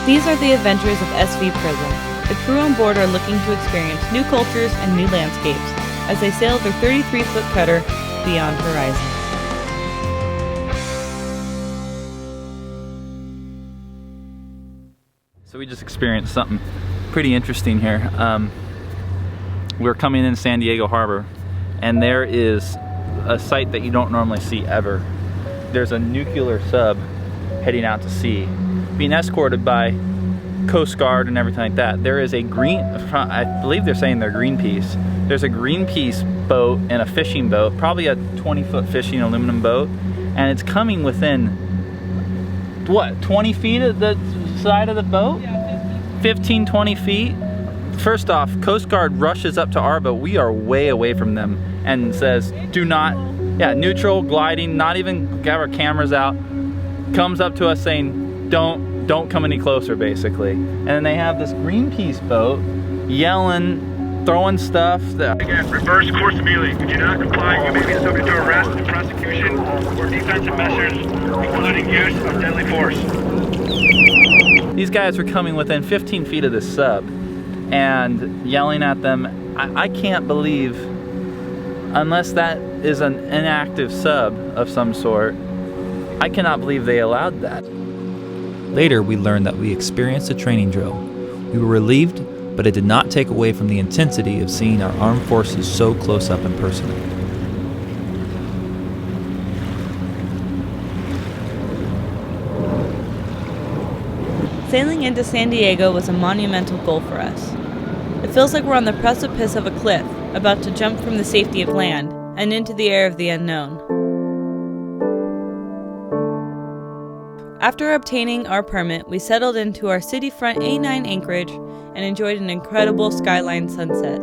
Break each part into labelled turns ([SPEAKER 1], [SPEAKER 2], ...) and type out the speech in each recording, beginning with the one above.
[SPEAKER 1] These are the adventures of SV Prism. The crew on board are looking to experience new cultures and new landscapes as they sail their 33-foot cutter beyond horizon.
[SPEAKER 2] So we just experienced something pretty interesting here. We're coming in San Diego Harbor, and there is a sight that you don't normally see ever. There's a nuclear sub heading out to sea, being escorted by Coast Guard and everything like that. There is a I believe they're saying they're Greenpeace. There's a Greenpeace boat and a fishing boat, probably a 20-foot fishing aluminum boat, and it's coming within, what, 20 feet of the side of the boat? Yeah, 15, 20 feet. First off, Coast Guard rushes up to our boat. We are way away from them and says, do not, neutral, gliding, not even got our cameras out. Comes up to us saying, don't come any closer, basically. And then they have this Greenpeace boat yelling, throwing stuff.
[SPEAKER 3] Again, reverse course immediately. If you do not comply, you may be subject to arrest and prosecution or defensive measures, including use of deadly force.
[SPEAKER 2] These guys were coming within 15 feet of this sub and yelling at them. I can't believe, unless that is an inactive sub of some sort, I cannot believe they allowed that.
[SPEAKER 4] Later, we learned that we experienced a training drill. We were relieved, but it did not take away from the intensity of seeing our armed forces so close up and personal.
[SPEAKER 1] Sailing into San Diego was a monumental goal for us. It feels like we're on the precipice of a cliff, about to jump from the safety of land and into the air of the unknown. After obtaining our permit, we settled into our city-front A9 anchorage and enjoyed an incredible skyline sunset.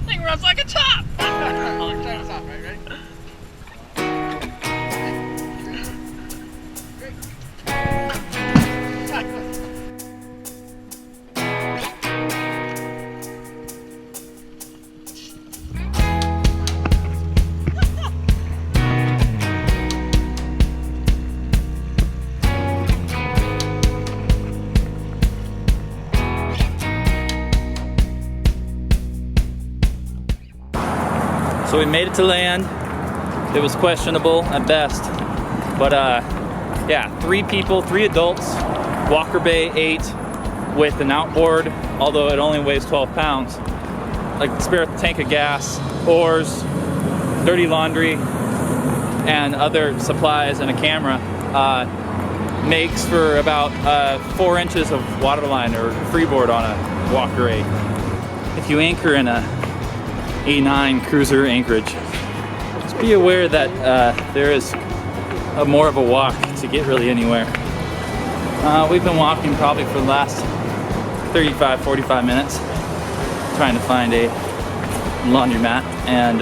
[SPEAKER 5] Thing runs like a top! I'll turn us off, right? Ready?
[SPEAKER 2] So we made it to land. It was questionable at best, but 3 people, 3 adults, Walker Bay 8 with an outboard, although it only weighs 12 pounds, a spare tank of gas, oars, dirty laundry, and other supplies, and a camera, makes for about 4 inches of waterline or freeboard on a Walker 8. If you anchor in a A9 cruiser anchorage, just be aware that there is more of a walk to get really anywhere. We've been walking probably for the last 35-45 minutes trying to find a laundromat, and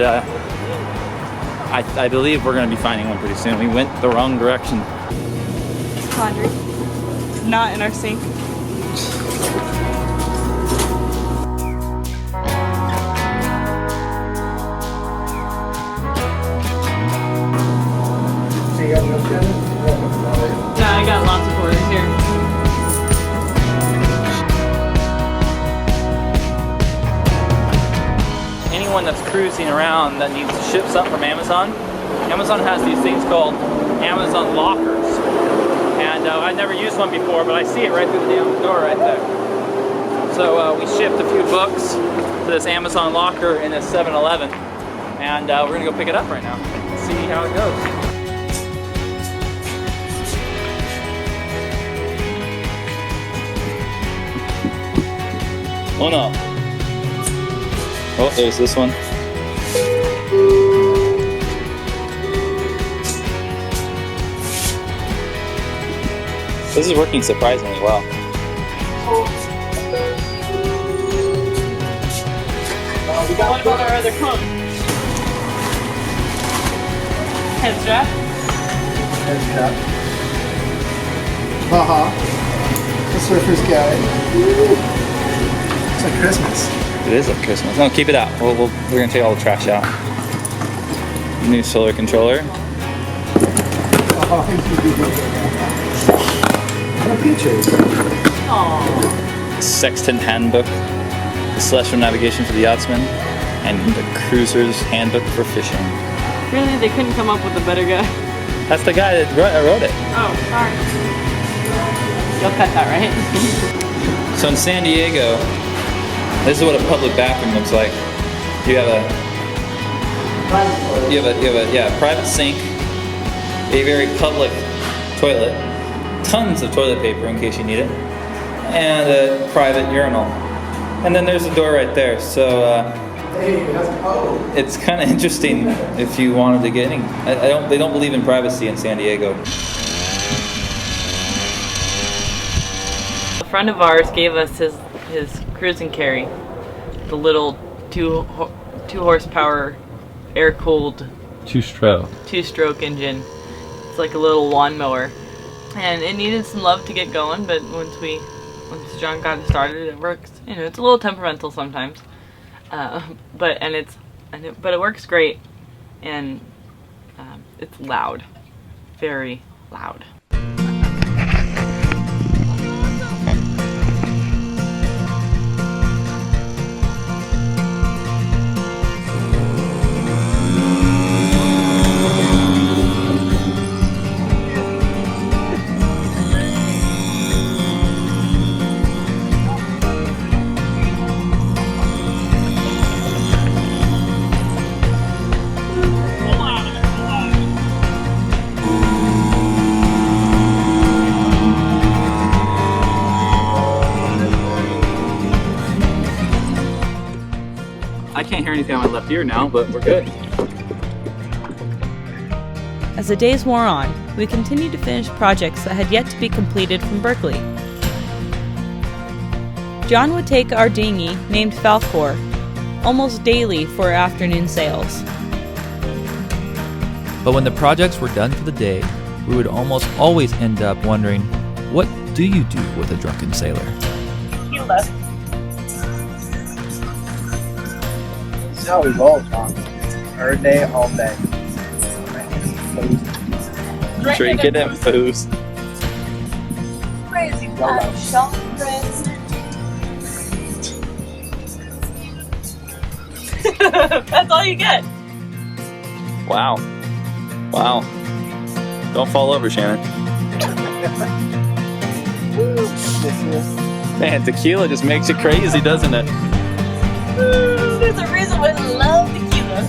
[SPEAKER 2] I believe we're going to be finding one pretty soon. We went the wrong direction.
[SPEAKER 1] Laundry. Not in our sink. I got lots of orders here.
[SPEAKER 2] Anyone that's cruising around that needs to ship something from Amazon, Amazon has these things called Amazon lockers. And I've never used one before, but I see it right through the damn door right there. So we shipped a few books to this Amazon locker in this 7-Eleven. And we're gonna go pick it up right now. See how it goes. Oh no. Oh, there's this one. This is working surprisingly well.
[SPEAKER 1] What about our other pump? Head strap?
[SPEAKER 6] Head strap. The surfer's guy. It's like Christmas.
[SPEAKER 2] It is like Christmas. No, keep it out. We're gonna take all the trash out. New solar controller.
[SPEAKER 6] What pictures?
[SPEAKER 2] Sextant handbook. The celestial navigation for the yachtsman. And the cruiser's handbook for fishing.
[SPEAKER 1] Really, they couldn't come up with a better guy.
[SPEAKER 2] That's the guy that wrote it.
[SPEAKER 1] Oh, sorry. You'll cut that, right?
[SPEAKER 2] So in San Diego, this is what a public bathroom looks like. You have a private sink, a very public toilet, tons of toilet paper in case you need it, and a private urinal. And then there's a door right there. So it's kind of interesting if you wanted to get in. They don't believe in privacy in San Diego.
[SPEAKER 1] A friend of ours gave us his cruise and carry, the little two horsepower air cooled two-stroke engine. It's like a little lawnmower, and it needed some love to get going. But once John got it started, it works. You know, it's a little temperamental sometimes, but it works great, and it's loud, very loud.
[SPEAKER 2] I can't hear anything on my left ear now, but we're good.
[SPEAKER 1] As the days wore on, we continued to finish projects that had yet to be completed from Berkeley. John would take our dinghy, named Falcor, almost daily for afternoon sails.
[SPEAKER 4] But when the projects were done for the day, we would almost always end up wondering, what do you do with a drunken sailor?
[SPEAKER 6] That's how we roll, Tom. Every day, all day.
[SPEAKER 2] Drinking and booze.
[SPEAKER 7] Crazy
[SPEAKER 1] That's all you get.
[SPEAKER 2] Wow. Wow. Don't fall over, Shannon. Man, tequila just makes you crazy, doesn't it?
[SPEAKER 7] There's a reason why I love tequila.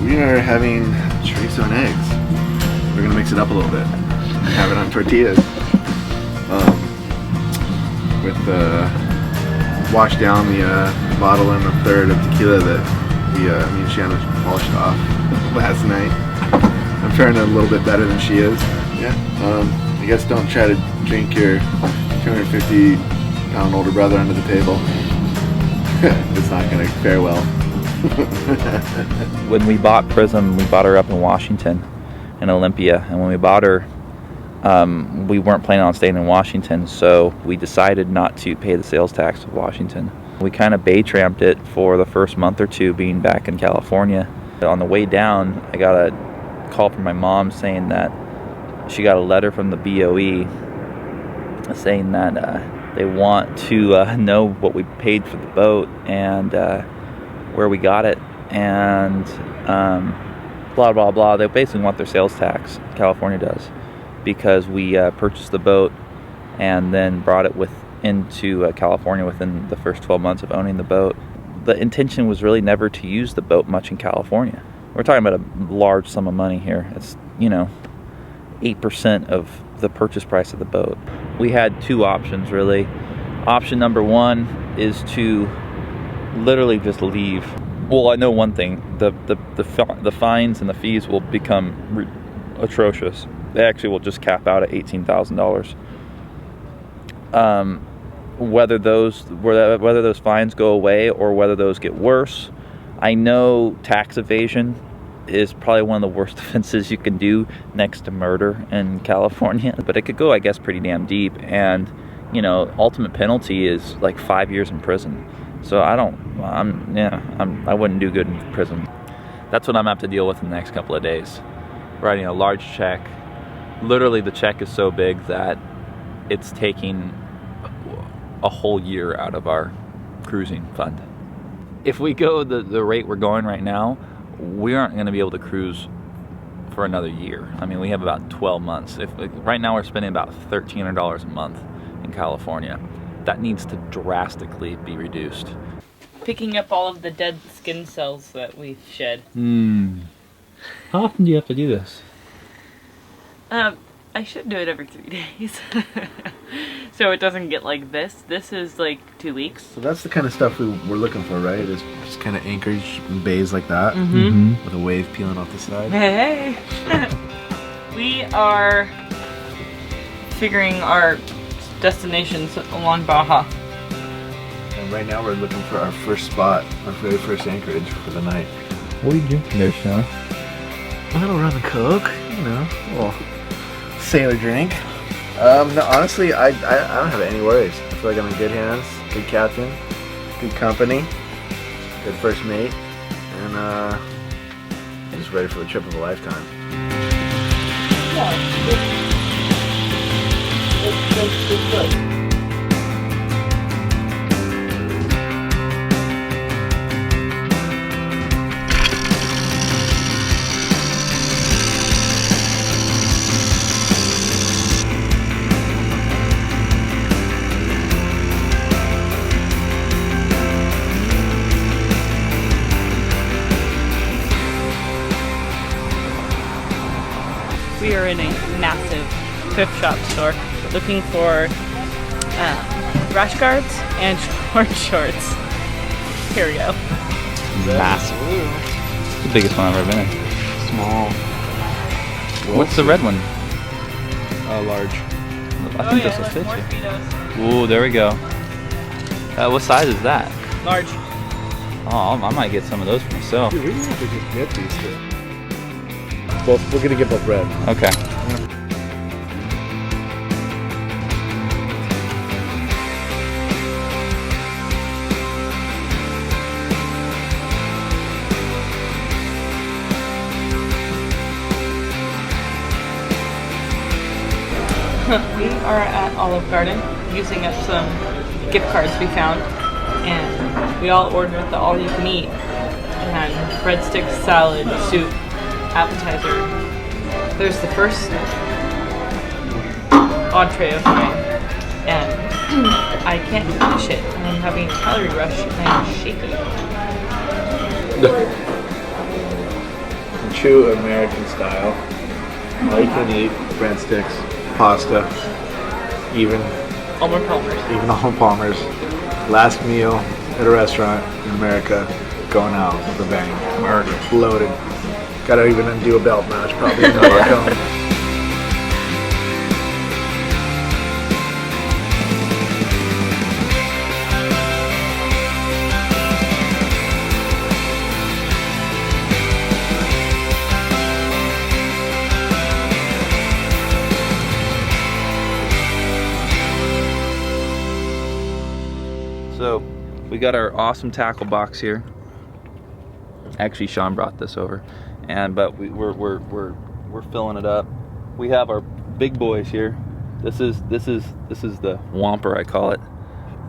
[SPEAKER 8] We are having chorizo and eggs. We're gonna mix it up a little bit and have it on tortillas. Wash down the bottle and a third of tequila that me and Shannon polished off last night. I'm faring a little bit better than she is. Yeah. I guess don't try to drink your 250-pound older brother under the table. It's not gonna fare well.
[SPEAKER 2] When we bought Prism, we bought her up in Washington, in Olympia, and when we bought her, we weren't planning on staying in Washington, so we decided not to pay the sales tax of Washington. We kind of bay-tramped it for the first month or two being back in California. On the way down, I got a call from my mom saying that she got a letter from the BOE saying that they want to know what we paid for the boat and where we got it, and blah blah blah. They basically want their sales tax. California does, because we purchased the boat and then brought it into California within the first 12 months of owning the boat. The intention was really never to use the boat much in California. We're talking about a large sum of money here. It's 8% of the purchase price of the boat. We had two options really. Option number one is to literally just leave. Well, I know one thing: the fines and the fees will become atrocious. They actually will just cap out at $18,000. whether those fines go away or whether those get worse. I know tax evasion is probably one of the worst offenses you can do next to murder in California, but it could go, I guess, pretty damn deep. And you know, ultimate penalty is like 5 years in prison. So I wouldn't do good in prison. That's what I'm gonna have to deal with in the next couple of days. Writing a large check. Literally, the check is so big that it's taking a whole year out of our cruising fund. If we go the rate we're going right now, we aren't going to be able to cruise for another year. I mean, we have about 12 months. Right now we're spending about $1,300 a month in California. That needs to drastically be reduced.
[SPEAKER 1] Picking up all of the dead skin cells that we've shed.
[SPEAKER 2] How often do you have to do this?
[SPEAKER 1] I should do it every 3 days. So it doesn't get like this. This is like 2 weeks.
[SPEAKER 8] So that's the kind of stuff we're looking for, right? Is just kind of anchorage and bays like that, with a wave peeling off the side.
[SPEAKER 1] Hey! We are figuring our destinations along Baja.
[SPEAKER 8] And right now we're looking for our first spot, our very first anchorage for the night.
[SPEAKER 2] What are you drinking there, Sean?
[SPEAKER 8] A little rum and coke, you know, a little sailor drink. No, honestly, I don't have any worries. I feel like I'm in good hands, good captain, good company, good first mate, and just ready for the trip of a lifetime. It's good.
[SPEAKER 1] We are in a massive thrift shop store looking for rash guards and short shorts. Here we go.
[SPEAKER 2] Massive. It's the biggest one I've ever been in.
[SPEAKER 8] Small.
[SPEAKER 2] What's the red one?
[SPEAKER 8] Large.
[SPEAKER 2] I think this will fit you. Ooh, there we go. What size is that?
[SPEAKER 1] Large.
[SPEAKER 2] Oh, I might get some of those for myself.
[SPEAKER 8] Dude, we don't have to just get these two. We're gonna get both red.
[SPEAKER 2] Okay.
[SPEAKER 1] We are at Olive Garden using up some gift cards we found, and we all ordered the all-you-can-eat and breadsticks, salad, soup, appetizer. There's the first entree of mine, and I can't finish it. I'm having a calorie rush and I'm shaky.
[SPEAKER 8] True American style. All you can eat breadsticks, pasta, even
[SPEAKER 1] Arnold Palmer's.
[SPEAKER 8] Even Arnold Palmer's. Last meal at a restaurant in America, going out with a bang. America. Loaded. Gotta even undo a belt notch probably.
[SPEAKER 2] So we got our awesome tackle box here. Actually, Sean brought this over, but we're filling it up. We have our big boys here. This is the Whomper, I call it.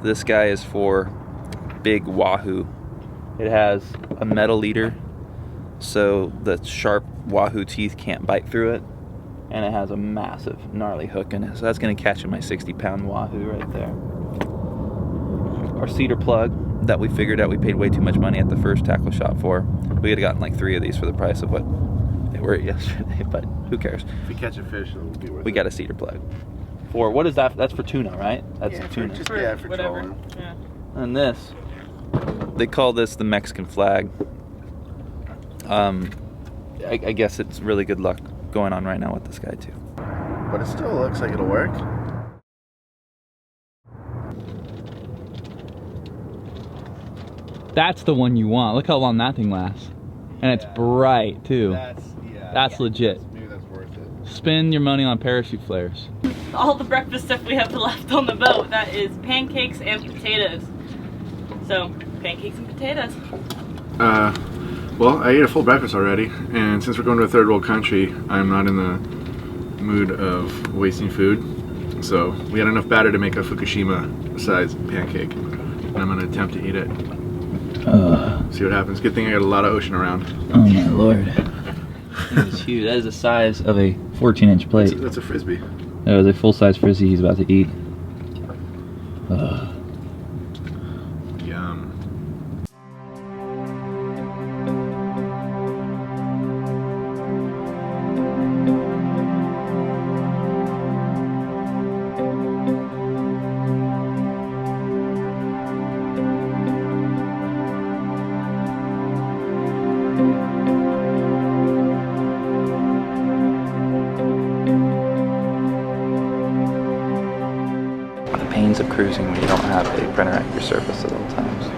[SPEAKER 2] This guy is for big wahoo. It has a metal leader, so the sharp wahoo teeth can't bite through it, and it has a massive gnarly hook in it. So that's gonna catch in my 60-pound wahoo right there. Our cedar plug that we figured out we paid way too much money at the first tackle shop for. We could have gotten like 3 of these for the price of what they were yesterday, but who cares?
[SPEAKER 8] If we catch a fish, it'll be worth it.
[SPEAKER 2] We got a cedar plug. For, what is that? That's for tuna, right? That's tuna.
[SPEAKER 8] For
[SPEAKER 1] whatever.
[SPEAKER 8] trolling.
[SPEAKER 1] Yeah.
[SPEAKER 2] And this, they call this the Mexican flag. I guess it's really good luck going on right now with this guy too.
[SPEAKER 8] But it still looks like it'll work.
[SPEAKER 2] That's the one you want. Look how long that thing lasts. And it's bright too. That's legit.
[SPEAKER 8] Maybe that's worth it.
[SPEAKER 2] Spend your money on parachute flares.
[SPEAKER 1] All the breakfast stuff we have left on the boat, that is pancakes and potatoes. So, pancakes and potatoes.
[SPEAKER 8] Well, I ate a full breakfast already, and since we're going to a third world country, I'm not in the mood of wasting food. So we had enough batter to make a Fukushima-sized pancake, and I'm going to attempt to eat it. See what happens. Good thing I got a lot of ocean around.
[SPEAKER 2] Oh my lord. That is huge. That is the size of a 14-inch plate.
[SPEAKER 8] That's a frisbee.
[SPEAKER 2] That was a full-size frisbee he's about to eat.
[SPEAKER 8] Yum.
[SPEAKER 2] Of cruising when you don't have a printer at your surface at all times.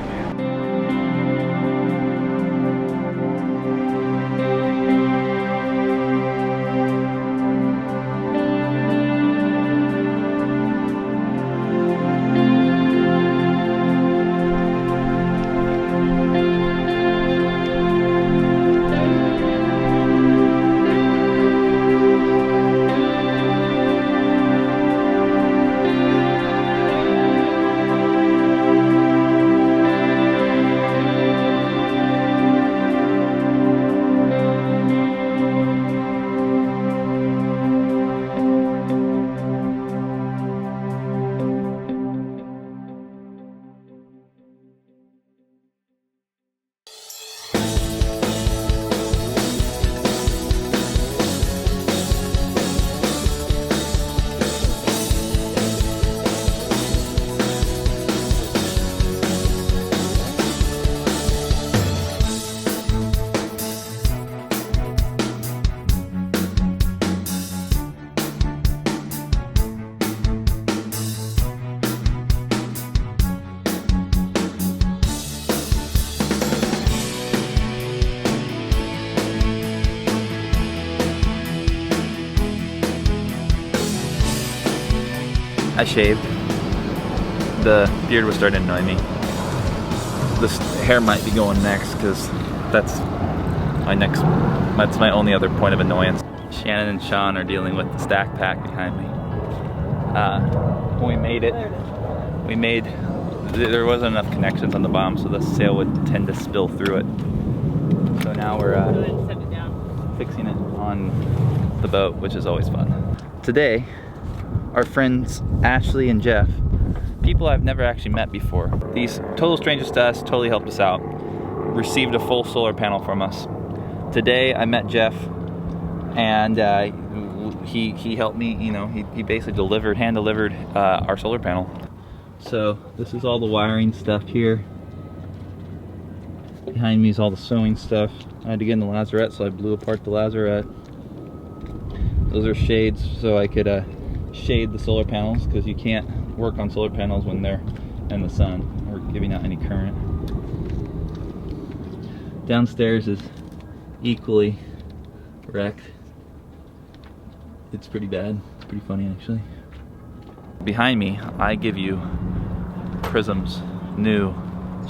[SPEAKER 2] I shaved. The beard was starting to annoy me. This hair might be going next because that's my only other point of annoyance. Shannon and Sean are dealing with the stack pack behind me. When we made it, there wasn't enough connections on the bottom, so the sail would tend to spill through it. So now we're fixing it on the boat, which is always fun. Today, our friends Ashley and Jeff, people I've never actually met before. These total strangers to us, totally helped us out. Received a full solar panel from us. Today I met Jeff, and he helped me, you know, he basically hand delivered our solar panel. So this is all the wiring stuff here. Behind me is all the sewing stuff. I had to get in the lazarette, so I blew apart the lazarette. Those are shades so I could shade the solar panels, because you can't work on solar panels when they're in the sun or giving out any current. Downstairs is equally wrecked. It's pretty bad. It's pretty funny actually. Behind me, I give you Prism's new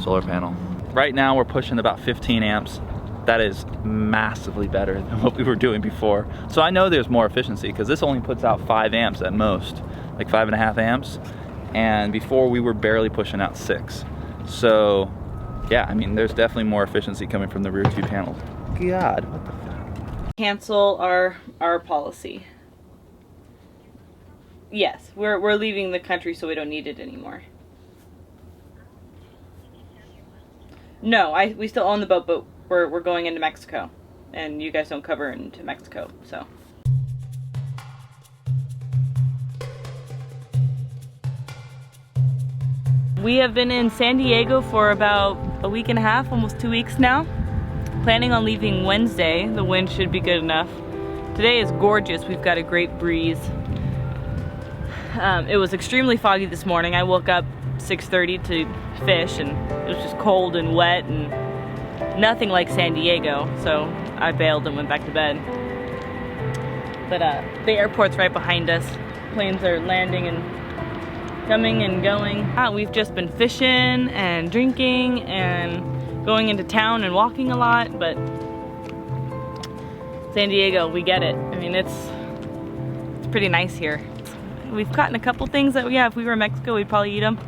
[SPEAKER 2] solar panel. Right now we're pushing about 15 amps. That is massively better than what we were doing before. So I know there's more efficiency, because this only puts out 5 amps at most, like 5.5 amps. And before we were barely pushing out 6. So yeah, I mean, there's definitely more efficiency coming from the rear 2 panels. God, what the fuck?
[SPEAKER 1] Cancel our policy. Yes, we're leaving the country, so we don't need it anymore. No, we still own the boat, but we're going into Mexico, and you guys don't cover into Mexico, so. We have been in San Diego for about a week and a half, almost 2 weeks now. Planning on leaving Wednesday. The wind should be good enough. Today is gorgeous. We've got a great breeze. It was extremely foggy this morning. I woke up 6:30 to fish, and it was just cold and wet and nothing like San Diego, so I bailed and went back to bed. But the airport's right behind us. Planes are landing and coming and going. We've just been fishing and drinking and going into town and walking a lot, but San Diego, we get it. I mean, it's pretty nice here. We've caught a couple things that, yeah, if we were in Mexico, we'd probably eat them.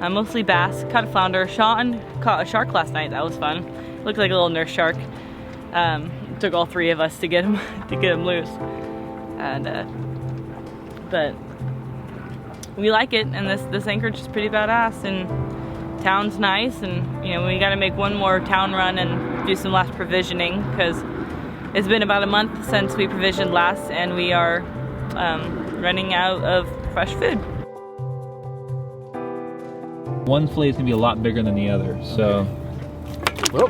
[SPEAKER 1] Mostly bass. Caught a flounder. Sean caught a shark last night. That was fun. Looked like a little nurse shark. It took all 3 of us to get him loose. And but we like it, and this anchorage is pretty badass, and town's nice, and you know, we got to make one more town run and do some last provisioning, because it's been about a month since we provisioned last, and we are running out of fresh food.
[SPEAKER 4] One fillet is gonna be a lot bigger than the other, so.
[SPEAKER 2] Whoa,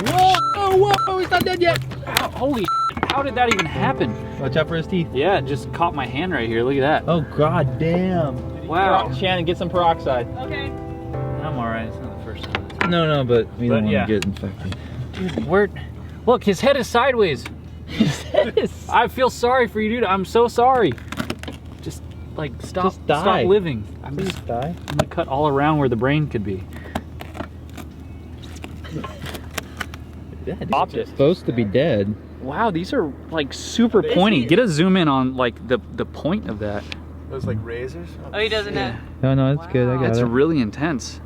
[SPEAKER 2] whoa, whoa, he's not dead yet. Ow, holy shit, how did that even happen?
[SPEAKER 4] Watch out for his teeth.
[SPEAKER 2] Yeah, it just caught my hand right here, look at that.
[SPEAKER 4] Oh god damn.
[SPEAKER 2] Wow.
[SPEAKER 4] Shannon, get some peroxide.
[SPEAKER 1] Okay.
[SPEAKER 2] I'm alright, it's not the first time.
[SPEAKER 4] No, but we don't want
[SPEAKER 2] yeah.
[SPEAKER 4] to get infected.
[SPEAKER 2] Dude, look, his head is sideways. I feel sorry for you, dude. I'm so sorry. Just like stop living.
[SPEAKER 4] Please die.
[SPEAKER 2] I'm gonna cut all around where the brain could be.
[SPEAKER 4] Yeah, it's supposed to be dead.
[SPEAKER 2] Wow, these are like super pointy. Get a zoom in on like the point of that.
[SPEAKER 8] Those like razors?
[SPEAKER 1] Oh, he doesn't know.
[SPEAKER 4] No, it's good. I got
[SPEAKER 2] It's
[SPEAKER 4] it.
[SPEAKER 2] really intense.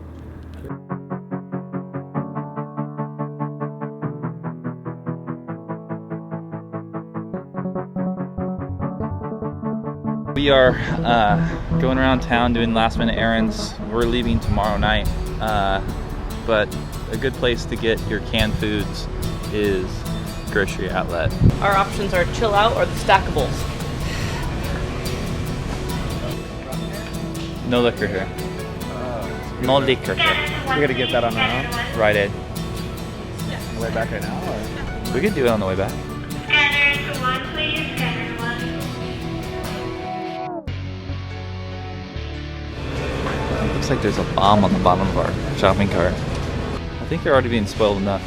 [SPEAKER 4] We are going around town doing last minute errands. We're leaving tomorrow night, but a good place to get your canned foods is grocery outlet.
[SPEAKER 1] Our options are chill out or the stackables.
[SPEAKER 4] No liquor here. No liquor here.
[SPEAKER 6] We're gonna get that on our own.
[SPEAKER 4] Right, Ed?
[SPEAKER 6] On the way back right now, or?
[SPEAKER 4] We could do it on the way back.
[SPEAKER 9] Scanner 1, please. Scanner 1.
[SPEAKER 4] Looks like there's a bomb on the bottom of our shopping cart. I think they're already being spoiled enough.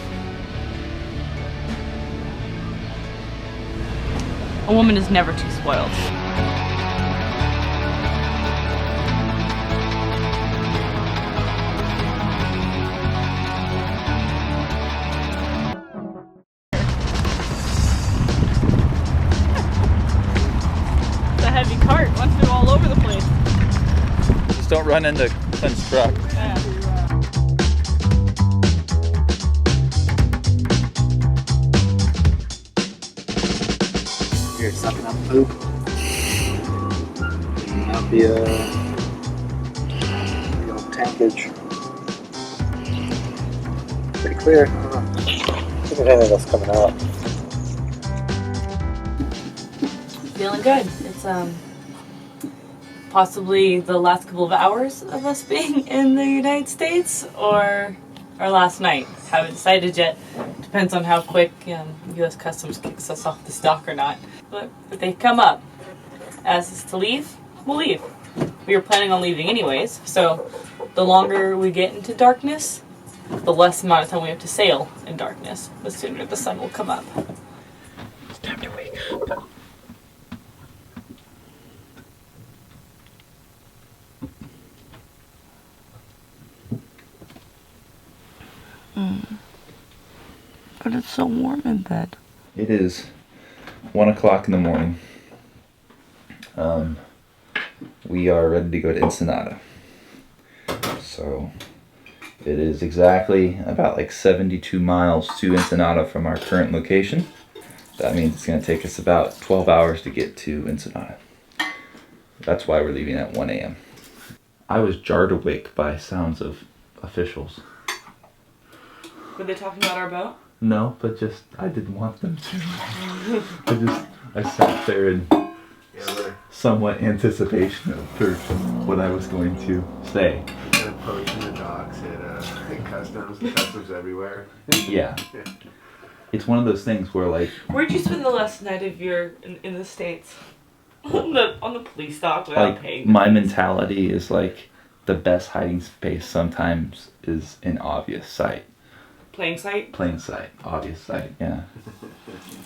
[SPEAKER 1] A woman is never too spoiled. It's a heavy cart. Wants to go all over the place.
[SPEAKER 4] Just don't run into Clint's truck.
[SPEAKER 1] Yeah.
[SPEAKER 6] You're sucking up poop. Out the tankage. Pretty clear. I don't think there's anything else coming out.
[SPEAKER 1] Feeling good. It's possibly the last couple of hours of us being in the United States, or our last night. Haven't decided yet. Depends on how quick U.S. Customs kicks us off this dock or not. But if they come up, ask us to leave, we'll leave. We were planning on leaving anyways, so the longer we get into darkness, the less amount of time we have to sail in darkness. The sooner the sun will come up. It's time to wake up. But it's so warm in bed.
[SPEAKER 4] It is 1 o'clock in the morning. We are ready to go to Ensenada. So it is exactly about like 72 miles to Ensenada from our current location. That means it's going to take us about 12 hours to get to Ensenada. That's why we're leaving at 1 a.m. I was jarred awake by sounds of officials.
[SPEAKER 1] Were they talking about our boat?
[SPEAKER 4] No, but just, I didn't want them to. I sat there in somewhat anticipation for what I was going to say.
[SPEAKER 8] Approaching the docks at customs everywhere.
[SPEAKER 4] Yeah. It's one of those things where like...
[SPEAKER 1] Where'd you spend the last night of your, in the States? On the police dock without
[SPEAKER 4] like,
[SPEAKER 1] paying?
[SPEAKER 4] My mentality is like, the best hiding space sometimes is in obvious sight.
[SPEAKER 1] Plain sight?
[SPEAKER 4] Plain sight. Obvious sight, yeah.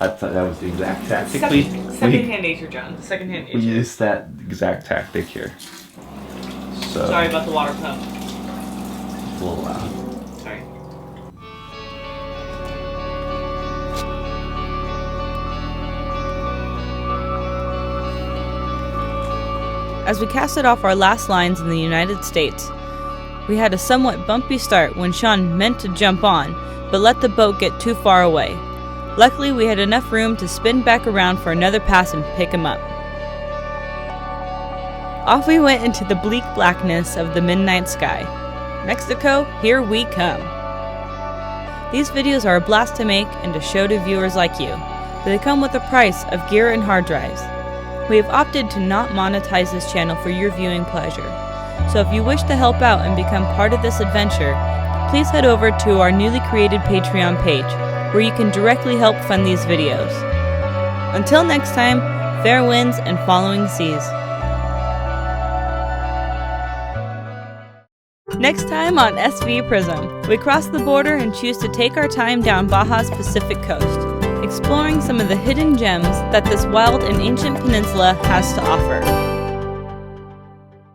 [SPEAKER 4] I thought that was the exact tactic.
[SPEAKER 1] Secondhand nature, John. Secondhand nature.
[SPEAKER 4] We used that exact tactic here. So,
[SPEAKER 1] sorry about the water pump.
[SPEAKER 4] a little loud.
[SPEAKER 1] Sorry. As we casted off our last lines in the United States, we had a somewhat bumpy start when Sean meant to jump on, but let the boat get too far away. Luckily, we had enough room to spin back around for another pass and pick him up. Off we went into the bleak blackness of the midnight sky. Mexico, here we come. These videos are a blast to make and to show to viewers like you, but they come with a price of gear and hard drives. We have opted to not monetize this channel for your viewing pleasure. So if you wish to help out and become part of this adventure, please head over to our newly created Patreon page, where you can directly help fund these videos. Until next time, fair winds and following seas. Next time on SV Prism, we cross the border and choose to take our time down Baja's Pacific coast, exploring some of the hidden gems that this wild and ancient peninsula has to offer.